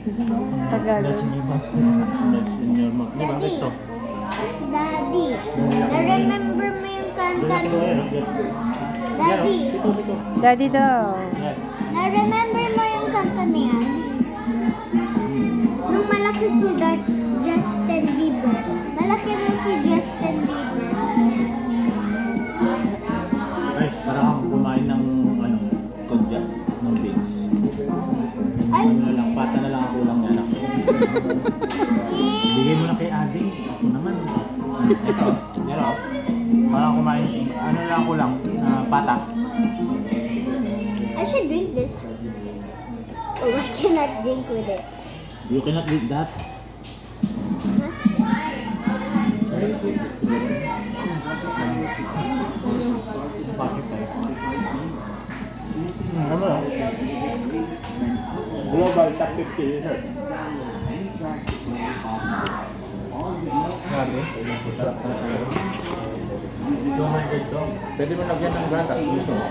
Tagalog. That's in your mouth. That's in your mouth. Di ba? Daddy. Ito. Daddy. Na-remember mo yung kanta nung... Daddy. Daddy daw. Yes. Na-remember mo yung kanta niya? Nung malaki si Justin Bieber. Malaki mo si Justin Bieber. Ay, parang kang kumain ng ano, kodjas, ng beans. Ay! Ano na lang, pata na lang ang kulang niya anak. Bigay mo na kay Adi. Ako naman. Ito, pero parang kumain, ano lang kulang, pata. I should drink this. Oh, I cannot drink with it. You cannot eat that. Ano lang? Global top 50 user. Grabe. Sarap na talaga. Ito man ito. Pwede mo lagyan ng gatas. Gusto mo?